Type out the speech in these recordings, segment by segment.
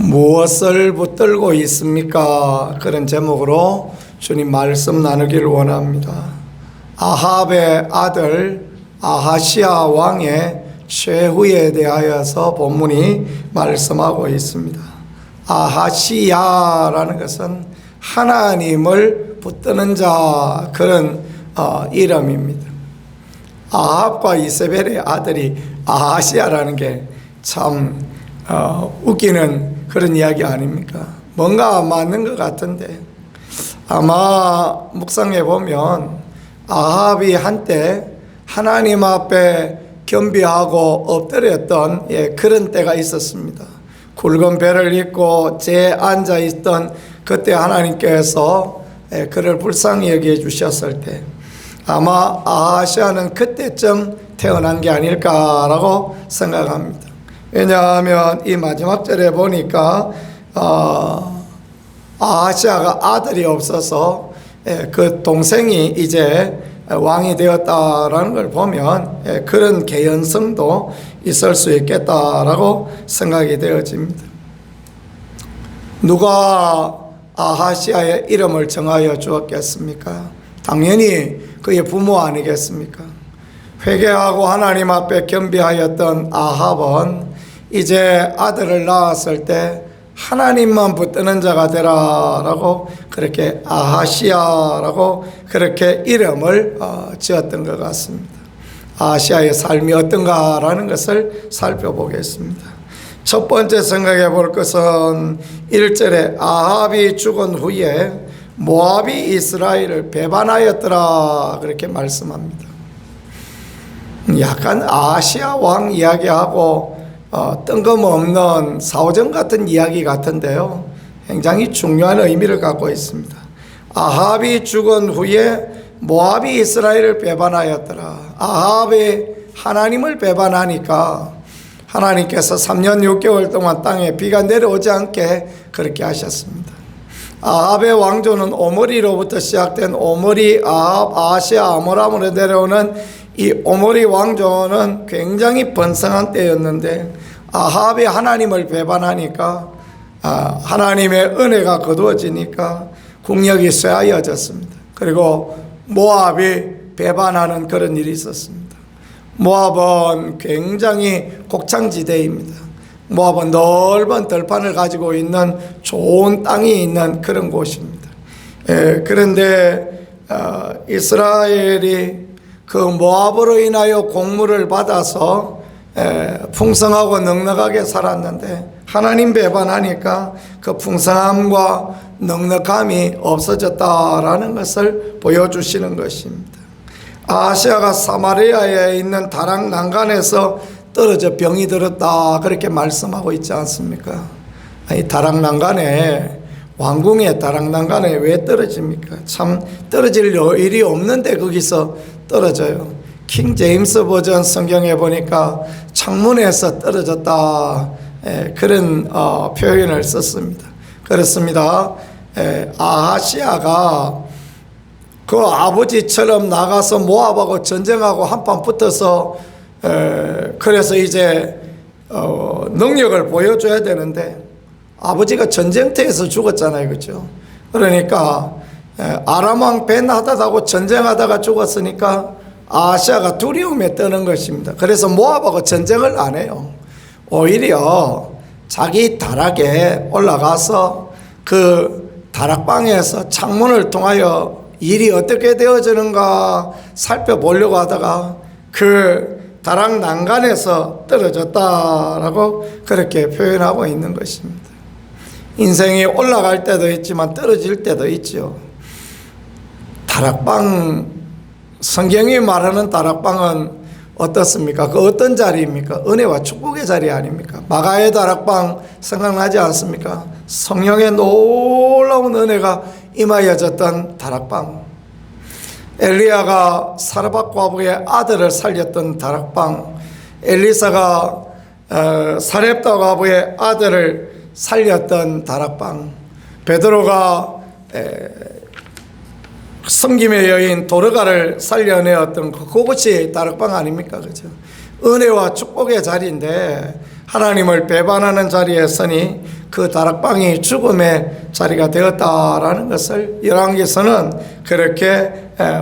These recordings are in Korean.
무엇을 붙들고 있습니까? 그런 제목으로 주님 말씀 나누기를 원합니다. 아합의 아들 아하시야 왕의 최후에 대하여서 본문이 말씀하고 있습니다. 아하시야라는 것은 하나님을 붙드는 자, 그런 이름입니다. 아합과 이세벨의 아들이 아하시야라는 게 참 웃기는 그런 이야기 아닙니까? 뭔가 맞는 것 같은데, 아마 묵상해 보면 아합이 한때 하나님 앞에 겸비하고 엎드렸던 그런 때가 있었습니다. 굵은 배를 입고 제 앉아 있던 그때 하나님께서 그를 불쌍히 여겨 주셨을 때, 아마 아하시아는 그때쯤 태어난 게 아닐까라고 생각합니다. 왜냐하면 이 마지막 절에 보니까 아하시아가 아들이 없어서 그 동생이 이제 왕이 되었다라는 걸 보면 그런 개연성도 있을 수 있겠다라고 생각이 되어집니다. 누가 아하시아의 이름을 정하여 주었겠습니까? 당연히 그의 부모 아니겠습니까? 회개하고 하나님 앞에 겸비하였던 아합은 이제 아들을 낳았을 때 하나님만 붙드는 자가 되라라고 그렇게 아하시아라고 그렇게 이름을 지었던 것 같습니다. 아하시아의 삶이 어떤가라는 것을 살펴보겠습니다. 첫 번째 생각해 볼 것은 1절에 아합이 죽은 후에 모압이 이스라엘을 배반하였더라 그렇게 말씀합니다. 약간 아하시아 왕 이야기하고 뜬금없는 사오정 같은 이야기 같은데요, 굉장히 중요한 의미를 갖고 있습니다. 아합이 죽은 후에 모압이 이스라엘을 배반하였더라. 아합이 하나님을 배반하니까 하나님께서 3년 6개월 동안 땅에 비가 내려오지 않게 그렇게 하셨습니다. 아합의 왕조는 오므리로부터 시작된 오므리, 아합, 아하시아, 아모람으로 내려오는 이 오므리 왕조는 굉장히 번성한 때였는데, 아합이 하나님을 배반하니까 하나님의 은혜가 거두어지니까 국력이 쇠하여졌습니다. 그리고 모압이 배반하는 그런 일이 있었습니다. 모압은 굉장히 곡창지대입니다. 모압은 넓은 들판을 가지고 있는 좋은 땅이 있는 그런 곳입니다. 그런데 이스라엘이 그 모압으로 인하여 곡물을 받아서 풍성하고 넉넉하게 살았는데, 하나님 배반하니까 그 풍성함과 넉넉함이 없어졌다라는 것을 보여주시는 것입니다. 아하시아가 사마리아에 있는 다락 난간에서 떨어져 병이 들었다 그렇게 말씀하고 있지 않습니까? 이 다락 난간에, 왕궁의 다락 난간에 왜 떨어집니까? 참 떨어질 일이 없는데 거기서 떨어져요. 킹 제임스 버전 성경에 보니까 창문에서 떨어졌다, 그런 표현을 썼습니다. 그렇습니다. 아하시아가 그 아버지처럼 나가서 모압하고 전쟁하고 한판 붙어서 그래서 이제 능력을 보여줘야 되는데, 아버지가 전쟁터에서 죽었잖아요, 그렇죠? 그러니까 아람왕 벤하닷하고 전쟁하다가 죽었으니까 아하시아가 두려움에 떠는 것입니다. 그래서 모압하고 전쟁을 안 해요. 오히려 자기 다락에 올라가서 그 다락방에서 창문을 통하여 일이 어떻게 되어지는가 살펴보려고 하다가 그 다락 난간에서 떨어졌다라고 그렇게 표현하고 있는 것입니다. 인생이 올라갈 때도 있지만 떨어질 때도 있죠. 다락방, 성경이 말하는 다락방은 어떻습니까? 그 어떤 자리입니까? 은혜와 축복의 자리 아닙니까? 마가의 다락방 생각나지 않습니까? 성령의 놀라운 은혜가 임하여졌던 다락방, 엘리야가 사르밧 과부의 아들을 살렸던 다락방, 엘리사가 사렙다 과부의 아들을 살렸던 다락방, 베드로가 섬김의 여인 도르가를 살려내었던 그곳이 다락방 아닙니까? 그죠? 은혜와 축복의 자리인데 하나님을 배반하는 자리에 서니 그 다락방이 죽음의 자리가 되었다라는 것을 열왕기서는 그렇게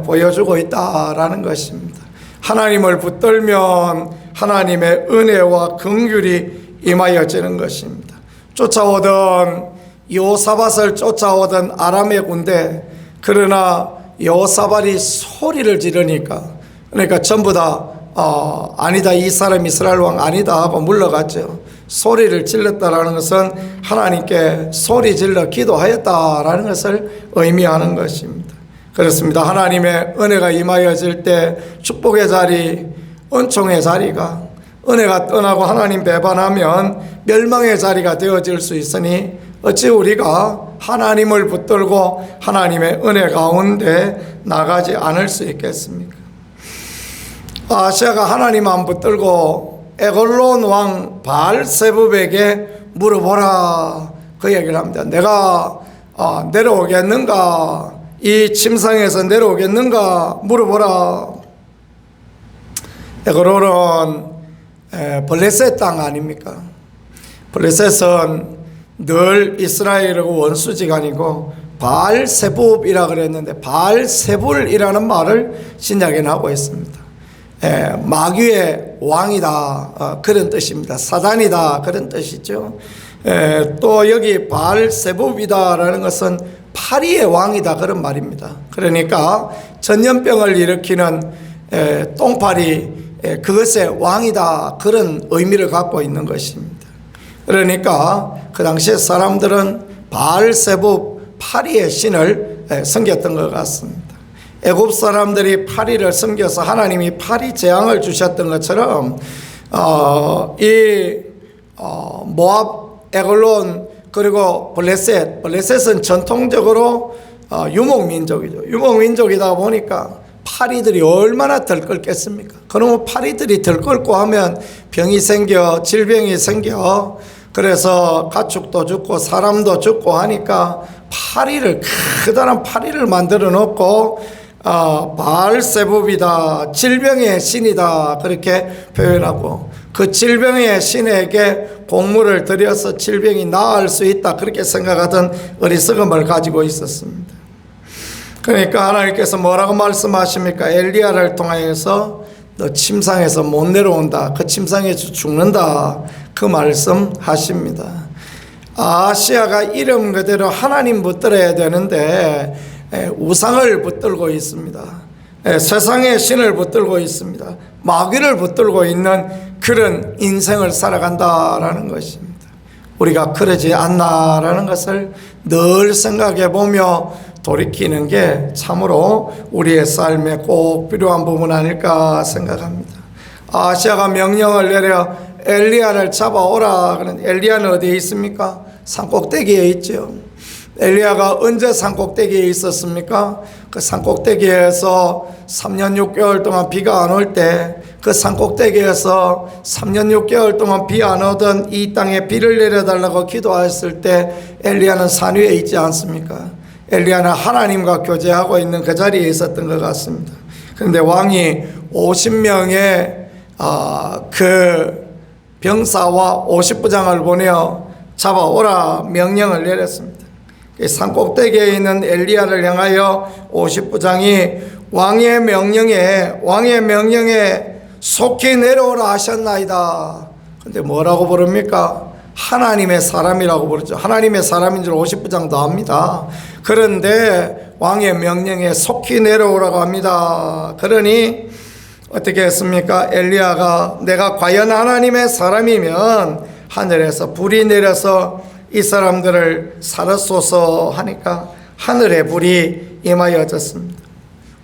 보여주고 있다라는 것입니다. 하나님을 붙들면 하나님의 은혜와 긍휼이 임하여지는 것입니다. 쫓아오던 여호사밧을 쫓아오던 아람의 군대, 그러나 여호사밧이 소리를 지르니까, 그러니까 전부 다 아니다, 이 사람 이스라엘 왕 아니다 하고 물러갔죠. 소리를 질렀다라는 것은 하나님께 소리 질러 기도하였다라는 것을 의미하는 것입니다. 그렇습니다. 하나님의 은혜가 임하여질 때 축복의 자리, 은총의 자리가, 은혜가 떠나고 하나님 배반하면 멸망의 자리가 되어질 수 있으니 어찌 우리가 하나님을 붙들고 하나님의 은혜 가운데 나가지 않을 수 있겠습니까? 아시아가 하나님 안 붙들고 에글론 왕 바알세붑에게 물어보라, 그 얘기를 합니다. 내가 내려오겠는가, 이 침상에서 내려오겠는가 물어보라. 에글론은 블레셋 땅 아닙니까? 블레셋은 늘 이스라엘하고 원수지간이고 바알세붑이라 그랬는데 바알세불이라는 말을 신약에는 하고 있습니다. 마귀의 왕이다, 그런 뜻입니다. 사단이다, 그런 뜻이죠. 또 여기 바알세붑이다라는 것은 파리의 왕이다, 그런 말입니다. 그러니까 전염병을 일으키는 똥파리, 그것의 왕이다, 그런 의미를 갖고 있는 것입니다. 그러니까 그 당시에 사람들은 바알세붑, 파리의 신을 섬겼던 것 같습니다. 애굽 사람들이 파리를 섬겨서 하나님이 파리 재앙을 주셨던 것처럼 모압, 에글론, 그리고 블레셋은 전통적으로 유목민족이죠. 유목민족이다 보니까 파리들이 얼마나 들끓겠습니까? 그러면 파리들이 들끓고 하면 병이 생겨, 질병이 생겨, 그래서 가축도 죽고 사람도 죽고 하니까 커다란 파리를 만들어 놓고 바알세붑이다, 질병의 신이다, 그렇게 표현하고 그 질병의 신에게 공물을 들여서 질병이 나을 수 있다, 그렇게 생각하던 어리석음을 가지고 있었습니다. 그러니까 하나님께서 뭐라고 말씀하십니까? 엘리야를 통하여서 너 침상에서 못 내려온다, 그 침상에서 죽는다, 그 말씀하십니다. 아시아가 이름 그대로 하나님 붙들어야 되는데 우상을 붙들고 있습니다. 세상의 신을 붙들고 있습니다. 마귀를 붙들고 있는 그런 인생을 살아간다라는 것입니다. 우리가 그러지 않나라는 것을 늘 생각해 보며 돌이키는 게 참으로 우리의 삶에 꼭 필요한 부분 아닐까 생각합니다. 아시아가 명령을 내려 엘리야를 잡아오라. 그런 엘리야는 어디에 있습니까? 산꼭대기에 있죠. 엘리야가 언제 산꼭대기에 있었습니까? 그 산꼭대기에서 3년 6개월 동안 비가 안 올 때, 그 산꼭대기에서 3년 6개월 동안 비 안 오던 이 땅에 비를 내려달라고 기도했을 때 엘리야는 산 위에 있지 않습니까? 엘리야는 하나님과 교제하고 있는 그 자리에 있었던 것 같습니다. 그런데 왕이 50명의 그 병사와 50부장을 보내어 잡아오라 명령을 내렸습니다. 산꼭대기에 있는 엘리야를 향하여 50부장이 왕의 명령에 속히 내려오라 하셨나이다. 근데 뭐라고 부릅니까? 하나님의 사람이라고 부르죠. 하나님의 사람인 줄 50부장도 압니다. 그런데 왕의 명령에 속히 내려오라고 합니다. 그러니 어떻게 했습니까? 엘리야가 내가 과연 하나님의 사람이면 하늘에서 불이 내려서 이 사람들을 살았소서 하니까 하늘의 불이 임하여졌습니다.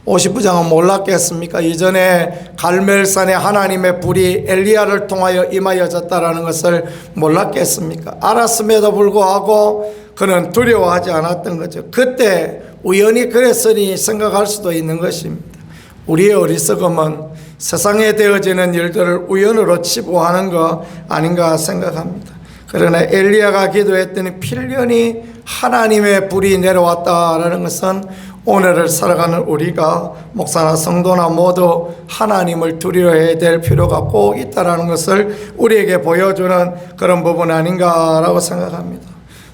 50부장은 몰랐겠습니까? 이전에 갈멜산에 하나님의 불이 엘리야를 통하여 임하여졌다라는 것을 몰랐겠습니까? 알았음에도 불구하고 그는 두려워하지 않았던 거죠. 그때 우연히 그랬으니 생각할 수도 있는 것입니다. 우리의 어리석음은 세상에 되어지는 일들을 우연으로 치부하는 거 아닌가 생각합니다. 그러나 엘리야가 기도했더니 필연히 하나님의 불이 내려왔다라는 것은 오늘을 살아가는 우리가 목사나 성도나 모두 하나님을 두려워해야 될 필요가 꼭 있다는 것을 우리에게 보여주는 그런 부분 아닌가라고 생각합니다.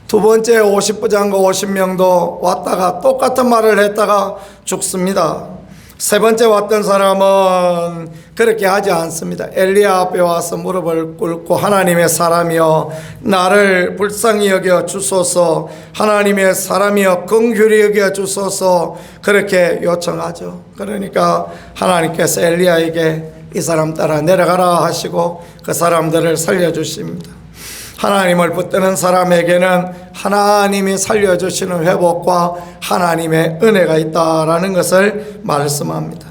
두 번째 50부장과 50명도 왔다가 똑같은 말을 했다가 죽습니다. 세 번째 왔던 사람은 그렇게 하지 않습니다. 엘리야 앞에 와서 무릎을 꿇고 하나님의 사람이여 나를 불쌍히 여겨 주소서, 하나님의 사람이여 긍휼히 여겨 주소서, 그렇게 요청하죠. 그러니까 하나님께서 엘리야에게 이 사람 따라 내려가라 하시고 그 사람들을 살려주십니다. 하나님을 붙드는 사람에게는 하나님이 살려주시는 회복과 하나님의 은혜가 있다라는 것을 말씀합니다.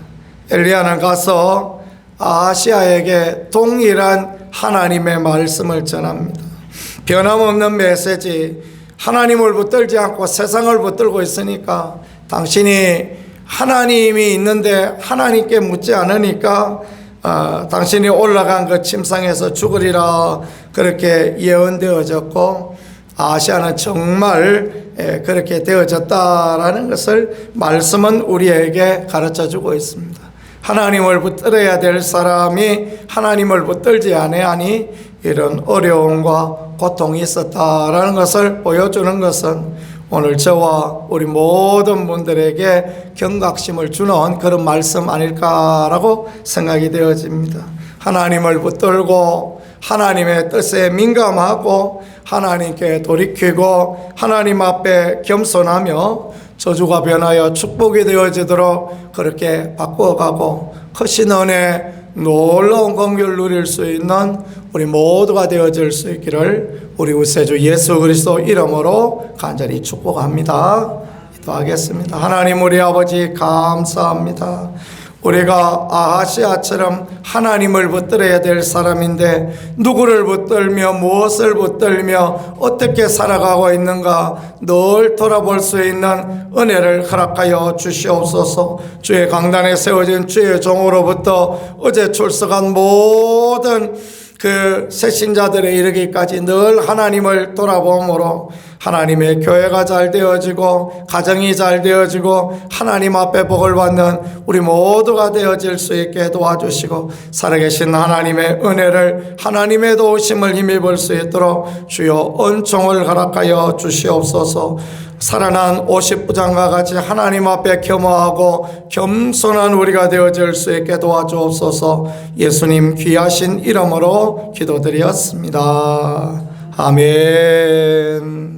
엘리야는 가서 아하시아에게 동일한 하나님의 말씀을 전합니다. 변함없는 메시지, 하나님을 붙들지 않고 세상을 붙들고 있으니까 당신이 하나님이 있는데 하나님께 묻지 않으니까 당신이 올라간 그 침상에서 죽으리라 그렇게 예언되어졌고 아시아는 정말 그렇게 되어졌다라는 것을 말씀은 우리에게 가르쳐주고 있습니다. 하나님을 붙들어야 될 사람이 하나님을 붙들지 아니하니 이런 어려움과 고통이 있었다라는 것을 보여주는 것은 오늘 저와 우리 모든 분들에게 경각심을 주는 그런 말씀 아닐까라고 생각이 되어집니다. 하나님을 붙들고 하나님의 뜻에 민감하고 하나님께 돌이키고 하나님 앞에 겸손하며 저주가 변하여 축복이 되어지도록 그렇게 바꾸어가고 크신 은혜 놀라운 긍휼을 누릴 수 있는 우리 모두가 되어질 수 있기를 우리 구세주 예수 그리스도 이름으로 간절히 축복합니다. 기도하겠습니다. 하나님 우리 아버지 감사합니다. 우리가 아하시아처럼 하나님을 붙들어야 될 사람인데 누구를 붙들며 무엇을 붙들며 어떻게 살아가고 있는가 늘 돌아볼 수 있는 은혜를 허락하여 주시옵소서. 주의 강단에 세워진 주의 종으로부터 어제 출석한 모든 그 새신자들에 이르기까지 늘 하나님을 돌아봄으로 하나님의 교회가 잘 되어지고 가정이 잘 되어지고 하나님 앞에 복을 받는 우리 모두가 되어질 수 있게 도와주시고 살아계신 하나님의 은혜를 하나님의 도우심을 힘입을 수 있도록 주여 은총을 허락하여 주시옵소서. 살아난 50부장과 같이 하나님 앞에 겸허하고 겸손한 우리가 되어질 수 있게 도와주옵소서. 예수님 귀하신 이름으로 기도드렸습니다. 아멘.